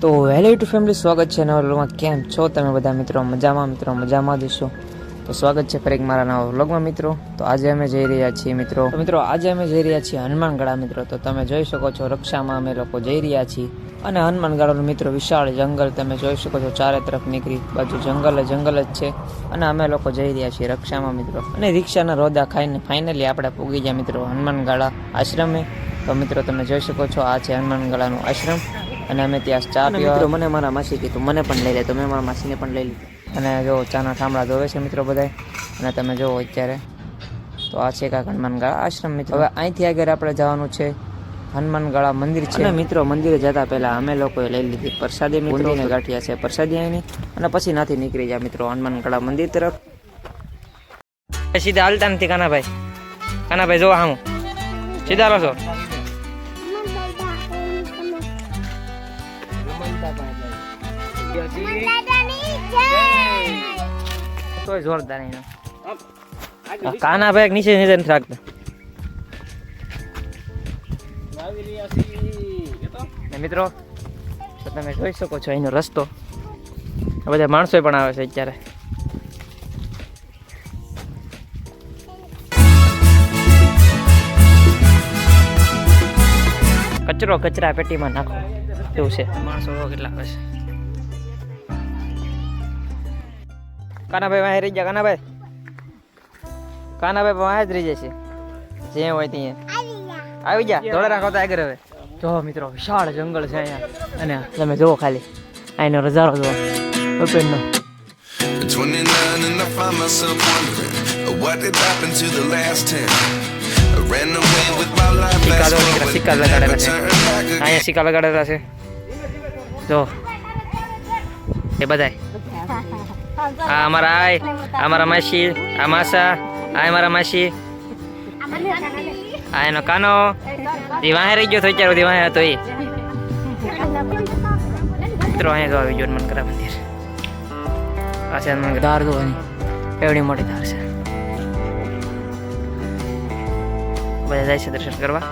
તો hello YouTube family, સ્વાગત છે નવા વ્લોગમાં. કેમ છો તમે બધા મિત્રો? મજામાં જશો તો સ્વાગત છે ફરી મારા નવા વ્લોગમાં મિત્રો. તો આજે અમે જઈ રહ્યા છીએ મિત્રો હનુમાનગઢા મિત્રો. તો તમે જોઈ શકો છો રક્ષામાં અમે લોકો જઈ રહ્યા છીએ અને હનુમાનગઢાનું મિત્રો વિશાળ જંગલ તમે જોઈ શકો છો. ચારે તરફ નીકળી બાજુ જંગલ જ છે અને અમે લોકો જઈ રહ્યા છીએ રક્ષામાં મિત્રો. અને રિક્ષાના રોદા ખાઈને ફાઇનલી આપણે પૂગી ગયા મિત્રો હનુમાનગઢા આશ્રમે. તો મિત્રો તમે જોઈ શકો છો આ છે હનુમાનગઢાનું આશ્રમ અને અમે ત્યાં ચા પીવા મિત્રો મને મારા માસી કીધું મને પણ લઈ લે, તો મેં મારા માસીને પણ લઈ લીધું. અને જો ચાના ઠામડા ધોવે છે મિત્રો બધા. અને તમે જુઓ અત્યારે તો આ છે કાંક હનુમાનગઢા આશ્રમ મિત્રો. હવે અહીંથી આગળ આપણે જવાનું છે હનુમાનગઢા મંદિર છે. અને મિત્રો મંદિરે જતા પહેલા અમે લોકોએ લઈ લીધી પ્રસાદી મિત્રો, ગાંઠિયા છે પ્રસાદી અહીંની. અને પછી નાથી નીકળી જાય મિત્રો હનુમાનગઢા મંદિર તરફ. સીધા હાલતા નથી કાનાભાઈ જો આમ સીધા રહો છો. તોય જોરદાર કાના ભાઈ નીચે નથી રાખતા મિત્રો. તો તમે જોઈ શકો છો અહીંનો રસ્તો. બધા માણસો પણ આવે છે અત્યારે. કચરો કચરા પેટીમાં નાખો એવું છે. માણસો કેટલા આવે છે. કાનાભાઈ વાહે રહી ગયા. કાનાભાઈ વાહે જ રહી જશે જે હોય ત્યાં આવી ગયા. થોડા રાખો તો આગળ. હવે જો મિત્રો વિશાળ જંગલ છે અહીંયા. અને તમે જુઓ ખાલી અહીંનો નજારો જુઓ ઓપનનો. સિક્કા લગાડેલા છે અહીંયા, સિક્કા લગાડેલા છે જો એ બધાય. આ અમારા માસી, આ માસા, આ અમારા માસી, આ એનો કાનો. એ વાહે રહી ગયો તો અત્યાર સુધી વાહે હતો એ મિત્રો. અહીંયા તો આવી ગયો હનુમાનગઢા મંદિર. આ છે હનુમાનગઢ ધાર જોવાની એવડી મોટી ધાર છે. બધા જાય છે દર્શન કરવા.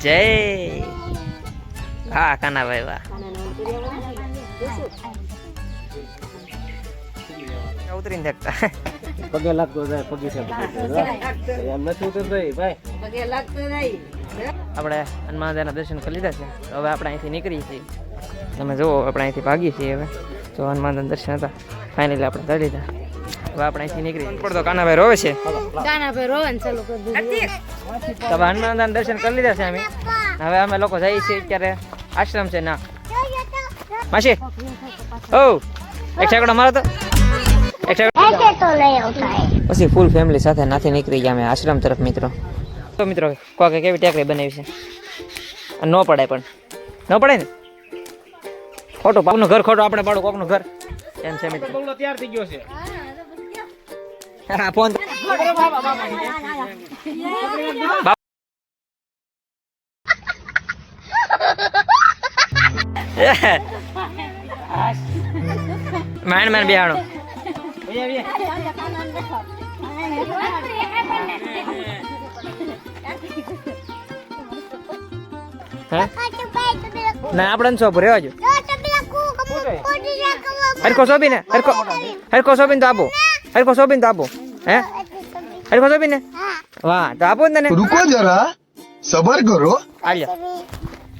જય હા કાનાભાઈ વાહ. ઉતરીને દેખતા પગે લાગતો જાય. પગે એમ નથી ઉતરતો ભાઈ. આપણે હનુમાનદાના દર્શન કરી લીધા છે. હવે આપણે અહીંથી નીકળીએ છીએ. તમે જુઓ આપણે અહીંથી ભાગીએ છીએ. હવે જો હનુમાનદાના દર્શન હતા ફાઇનલી આપણે કરી લીધા. હવે આપણે અહીંથી નીકળી પડતો. કાનાભાઈ રોવે છે. તમે હનુમાનદાના દર્શન કરી લીધા છે અમે. હવે અમે લોકો જઈએ છીએ અત્યારે આશ્રમ છે ના માસી. ઓ એક સેકન્ડ મારો તો પછી ફૂલ ફેમિલી સાથે નાથી નીકળી ગયા અમે આશ્રમ તરફ મિત્રો. તો મિત્રો કોકે કેવી ટેકરી બનાવી છે. ન પડાય પણ ન પડે ને ખોટું કોકનું ઘર ખોટું આપણે પાડું કોકનું ઘર એમ છે મિત્રો. તૈયાર થઈ ગયો છે. હા ફોન માણ બિહાડો. ના આપણે શોપ રેવા જો. હરખો સોબીને હરખો સોબીને તો આપો. હરખો સોબીને તો આપો. હે હરખો સોબીને વાહ તો આપો ને. રૂકો જરા સબર કરો. આલ્યો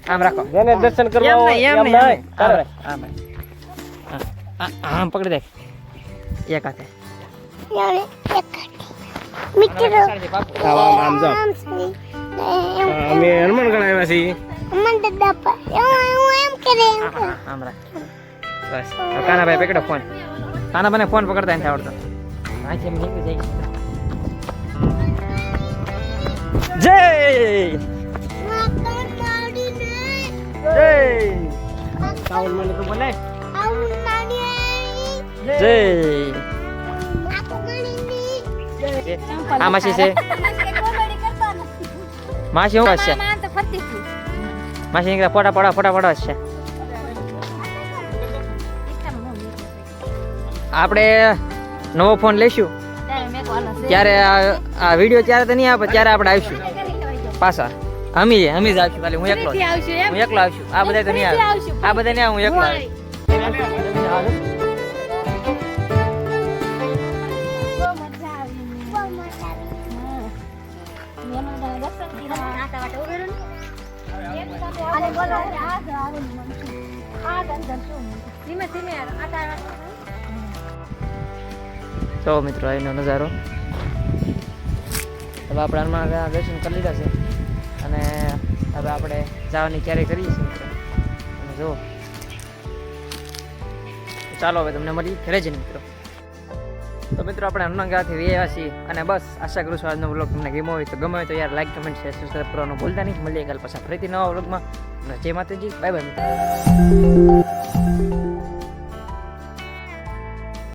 આમ રાખો. જેને દર્શન કરવા એમ નહીં આમ પકડી દે એક હાથે. અમે હનુમાનગઢ આવ્યા છીએ. આમ રાખ બસ. કાનાભાઈ પકડો ફોન. કાનાભાઈને ફોન પકડતા નથી આવડતો. અહીંથી એમ નીકળી જાય. જય સાવન મને તો બોલાય. જય છે. આ માસી છે. માસી હું છે? માસી નીકળ્યા ફોટા પડવા છે. આપણે નવો ફોન લઈશું ત્યારે આ વિડીયો ત્યારે તો નહીં આવે ત્યારે આપણે આવીશું પાછા. અમે જ આવશું ખાલી. હું એકલો આવશું. આ બધા તો નહીં આવે. આ બધા નહીં આવે. હું એકલો આવીશ. તો મિત્રો અહીંનો નજારો. હવે આપણે હનુમાન દર્શન કરી લીધા છે અને હવે આપણે જવાની ક્યારે કરીએ છીએ મિત્રો. તમે જુઓ. ચાલો હવે તમને મળી ઘરે જઈને મિત્રો. તો મિત્રો આપણે હનુમાનગઢથી આવ્યા છીએ અને બસ આશા કરું છું આજનો વ્લોગ તમને ગમ્યો હોય તો યાર લાઈક કમેન્ટ શેર સબસ્ક્રાઈબ કરવાનું ભૂલતા નહીં. મળીએ કાલ પાછા ફરીથી નવા વ્લોગમાં. જય માતાજી. બાય બાય મિત્રો.